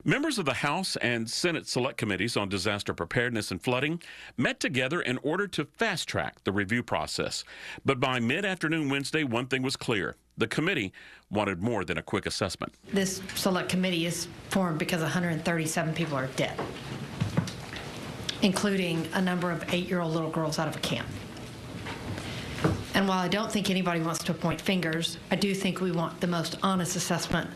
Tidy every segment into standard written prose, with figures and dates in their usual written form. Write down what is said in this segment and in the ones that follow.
Members of the House and Senate Select Committees on Disaster Preparedness and Flooding met together in order to fast-track the review process. But by mid-afternoon Wednesday, one thing was clear. The committee wanted more than a quick assessment. This Select Committee is formed because 137 people are dead, including a number of 8-year-old little girls out of a camp. And while I don't think anybody wants to point fingers, I do think we want the most honest assessment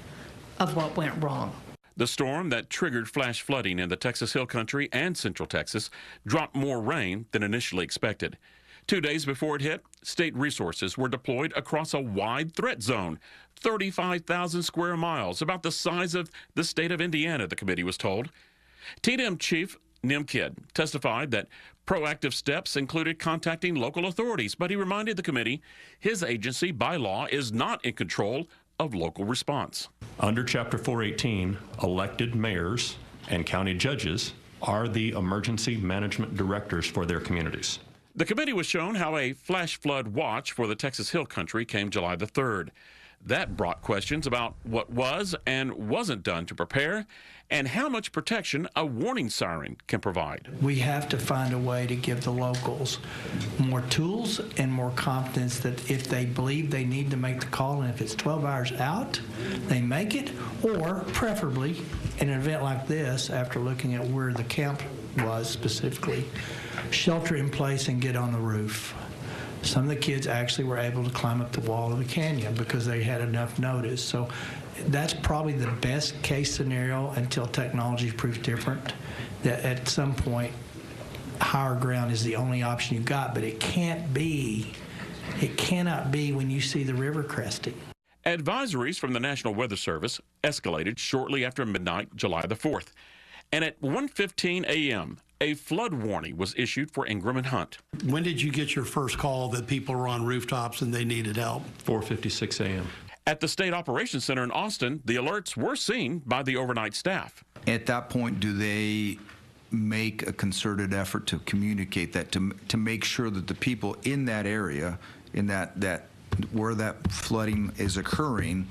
of what went wrong. The storm that triggered flash flooding in the Texas Hill Country and Central Texas dropped more rain than initially expected. 2 days before it hit, state resources were deployed across a wide threat zone, 35,000 square miles, about the size of the state of Indiana, the committee was told. TDM Chief Nim Kidd testified that proactive steps included contacting local authorities, but he reminded the committee his agency, by law, is not in control of local response. Under Chapter 418, elected mayors and county judges are the emergency management directors for their communities. The committee was shown how a flash flood watch for the Texas Hill Country came July the 3rd. That brought questions about what was and wasn't done to prepare and how much protection a warning siren can provide. We have to find a way to give the locals more tools and more confidence that if they believe they need to make the call, and if it's 12 hours out, they make it, or preferably in an event like this, after looking at where the camp was specifically, shelter in place and get on the roof. Some of the kids actually were able to climb up the wall of the canyon because they had enough notice. So that's probably the best case scenario until technology proves different, that at some point higher ground is the only option you've got, but it cannot be when you see the river cresting. Advisories from the National Weather Service escalated shortly after midnight, July the 4th. And at 1:15 a.m., a flood warning was issued for Ingram and Hunt. When did you get your first call that people were on rooftops and they needed help? 4:56 a.m. At the State Operations Center in Austin, the alerts were seen by the overnight staff. At that point, do they make a concerted effort to communicate that, to make sure that the people in that area, in that where that flooding is occurring,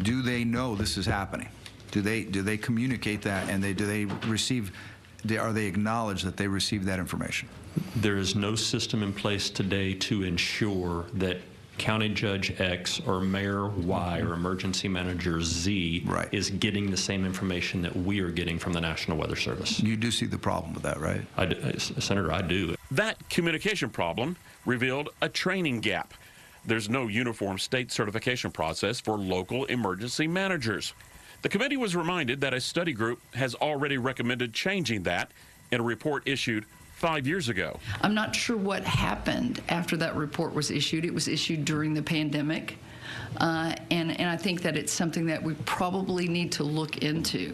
do they know this is happening? Do they communicate that, and are they acknowledged that they received that information? There is no system in place today to ensure that County Judge X or Mayor Y or Emergency Manager Z is getting the same information that we are getting from the National Weather Service. You do see the problem with that, right? Senator, I do. That communication problem revealed a training gap. There's no uniform state certification process for local emergency managers. The committee was reminded that a study group has already recommended changing that in a report issued 5 years ago. I'm not sure what happened after that report was issued. It was issued during the pandemic, and I think that it's something that we probably need to look into.